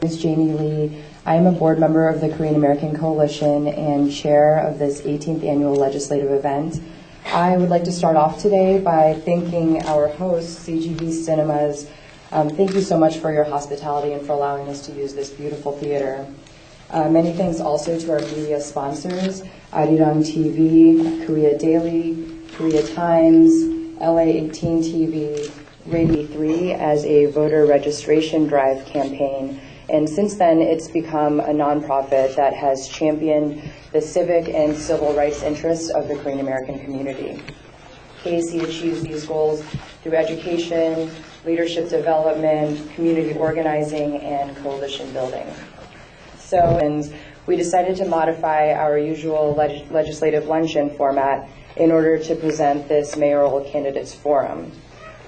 is Jamie Lee. I am a board member of the Korean American Coalition and chair of this 18th annual legislative event. I would like to start off today by thanking our host, CGV Cinemas. Thank you so much for your hospitality and for allowing us to use this beautiful theater. Many thanks also to our media sponsors, Arirang TV, Korea Daily, Korea Times, LA 18 TV, Radio 3 as a voter registration drive campaign. And since then, it's become a nonprofit that has championed the civic and civil rights interests of the Korean American community. KAC achieves these goals through education, leadership development, community organizing, and coalition building. So, and we decided to modify our usual legislative luncheon format in order to present this mayoral candidates forum.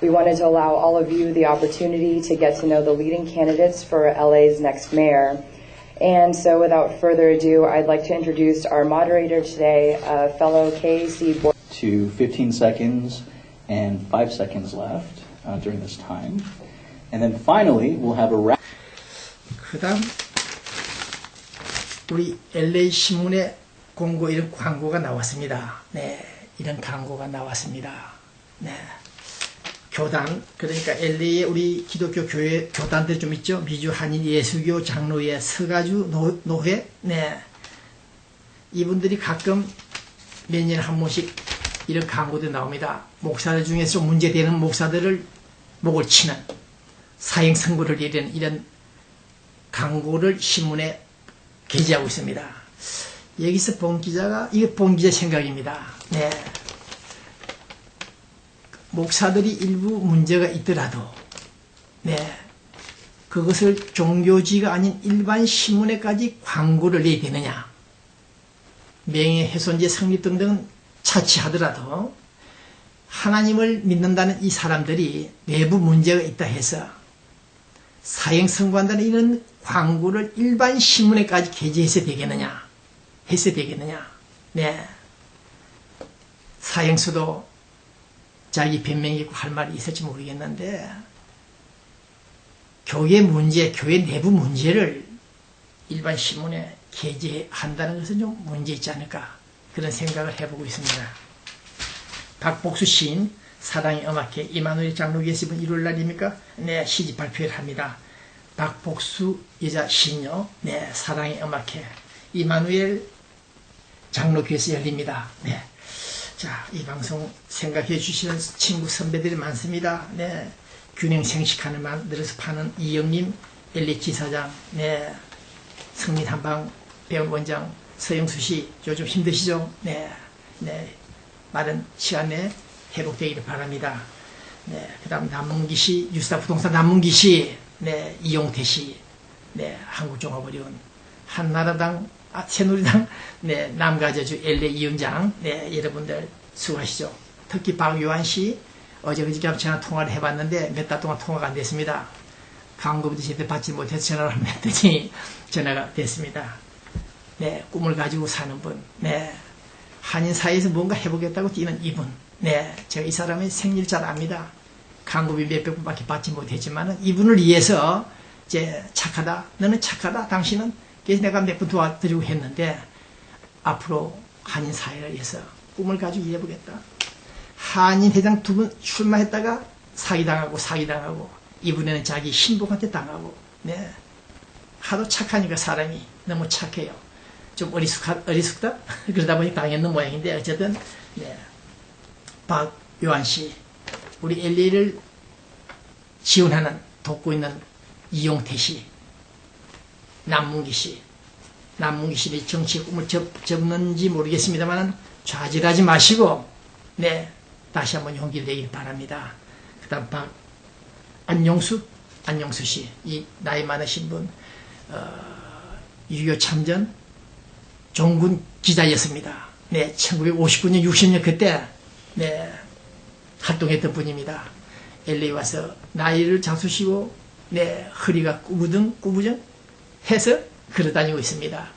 We wanted to allow all of you the opportunity to get to know the leading candidates for LA's next mayor. And so without further ado, I'd like to introduce our moderator today, fellow KAC board. To 15 seconds and 5 seconds left during this time. And then finally, we'll have a wrap. 그다음 우리 LA 신문에 공고 이런 광고가 나왔습니다. 네, 이런 광고가 나왔습니다. 네. 교단, 그러니까 LA에 우리 기독교 교회 교단들 좀 있죠. 미주 한인 예수교 장로회 서가주 노회. 네. 이분들이 가끔 몇 년에 한 번씩 이런 광고도 나옵니다. 목사들 중에서 좀 문제되는 목사들을 목을 치는 사형 선고를 내리는 이런 광고를 신문에 게재하고 있습니다. 여기서 본 기자가, 이거 본 기자 생각입니다. 네. 목사들이 일부 문제가 있더라도, 네. 그것을 종교지가 아닌 일반 신문에까지 광고를 내야 되느냐. 명예훼손죄 성립 등등 차치하더라도 하나님을 믿는다는 이 사람들이 내부 문제가 있다 해서 사형 선고한다는 이런 광고를 일반 신문에까지 게재해서 되겠느냐? 해서 되겠느냐? 네. 사형수도 자기 변명이 있고 할 말이 있을지 모르겠는데 교회 문제, 교회 내부 문제를 일반 신문에 게재한다는 것은 좀 문제 있지 않을까 그런 생각을 해보고 있습니다. 박복수 시인 사랑의 음악회 이만우엘 장로 계신 분 일요일 날입니까? 네, 시집 발표를 합니다. 박복수 여자 시인요. 네, 사랑의 음악회 이만우엘 장로교에서 열립니다. 네. 자, 이 방송 생각해 주시는 친구 선배들이 많습니다. 네. 균형 생식하는 만들어서 파는 이영님 LA 지사장, 네. 성민 한방 배운 원장 서영수 씨 요즘 힘드시죠? 네. 네. 마른 시간 내에 회복되기를 바랍니다. 네. 그 다음 남문기 씨, 유스타 부동산 남문기 씨, 네. 이용태 씨, 네. 한국종합어려운 한나라당 새누리당 네, 남가저주 LA 위원장 네, 여러분들 수고하시죠. 특히 박요한 씨 어제 그저께 전화 통화를 해봤는데 몇 달 동안 통화가 안 됐습니다. 광고부터 제때 받지 못해서 전화를 했더니 전화가 됐습니다. 네, 꿈을 가지고 사는 분, 네, 한인 사회에서 뭔가 해보겠다고 뛰는 이분, 네, 제가 이 사람의 생일 잘 압니다. 광고비 몇백 분밖에 받지 못했지만 이분을 위해서 이제 착하다, 너는 착하다, 당신은 그래서 내가 몇 분 도와드리고 했는데 앞으로 한인 사회를 위해서 꿈을 가지고 일해보겠다. 한인 회장 두 분 출마했다가 사기당하고 이번에는 자기 신부한테 당하고 네. 하도 착하니까 사람이 너무 착해요. 좀 어리숙다? 그러다 보니 당했는 모양인데 어쨌든 네. 박요한씨 우리 LA를 지원하는 돕고 있는 이용태씨 남문기씨 정치의 꿈을 접는지 모르겠습니다만 좌절하지 마시고 네 다시 한번 용기를 내길 바랍니다. 그 다음 안용수씨 이 나이 많으신 분 6.25 참전 종군 기자였습니다. 네 1959년 60년 그때 네 활동했던 분입니다. LA 와서 나이를 자수시고 네 허리가 꾸부정 해서 걸어다니고 있습니다.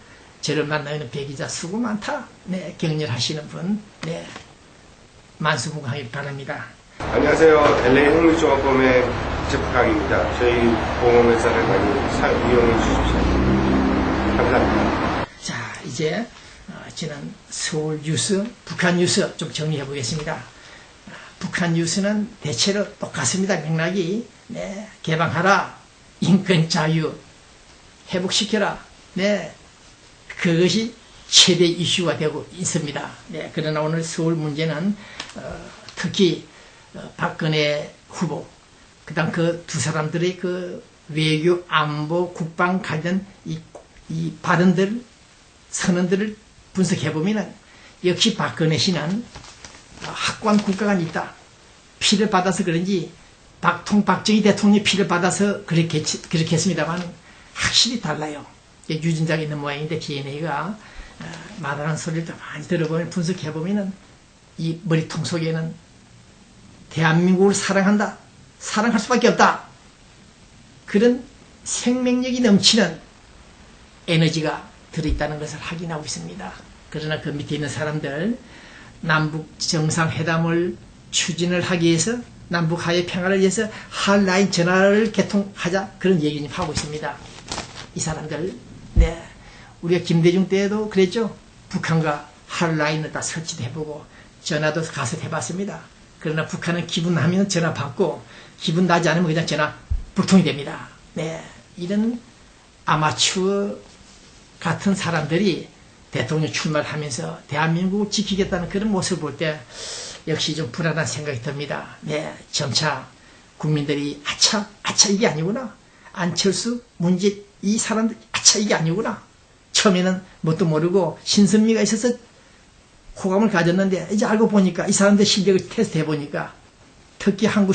저를 만나는 배기자 수고 많다. 네, 격렬하시는 분, 네, 만수무강하길 바랍니다. 안녕하세요. LA 홍밀종합범의 제프강입니다. 저희 보험회사를 많이 이용해 주십시오. 감사합니다. 자, 이제 지난 서울 뉴스, 북한 뉴스 좀 정리해 보겠습니다. 북한 뉴스는 대체로 똑같습니다. 맥락이. 네, 개방하라, 인권 자유 회복시켜라. 네, 그것이 최대 이슈가 되고 있습니다. 네, 그러나 오늘 서울 문제는 특히 박근혜 후보, 그다음 그 두 사람들의 그 외교, 안보, 국방 관련 이 발언들, 선언들을 분석해 보면은 역시 박근혜 씨는 학관 국가가 있다. 피를 받아서 그런지 박정희 대통령이 피를 받아서 그렇게 했습니다만 확실히 달라요. 유전자가 있는 모양인데 DNA가 말하는 소리를 좀 많이 들어보면 분석해 보면은 이 머리통 속에는 대한민국을 사랑한다. 사랑할 수밖에 없다. 그런 생명력이 넘치는 에너지가 들어있다는 것을 확인하고 있습니다. 그러나 그 밑에 있는 사람들 남북 정상회담을 추진을 하기 위해서 남북 하해 평화를 위해서 핫라인 전화를 개통하자 그런 얘기를 하고 있습니다. 이 사람들 네, 우리가 김대중 때에도 그랬죠. 북한과 핫라인을 다 설치도 해보고 전화도 가서 해봤습니다. 그러나 북한은 기분 나면 전화 받고 기분 나지 않으면 그냥 전화 불통이 됩니다. 네, 이런 아마추어 같은 사람들이 대통령 출마를 하면서 대한민국을 지키겠다는 그런 모습을 볼 때 역시 좀 불안한 생각이 듭니다. 네, 점차 국민들이 아차 이게 아니구나. 안철수, 문재 이 사람들 아차 이게 아니구나. 처음에는 뭣도 모르고 신선미가 있어서 호감을 가졌는데 이제 알고 보니까 이 사람들 실력을 테스트해 보니까 특히 한국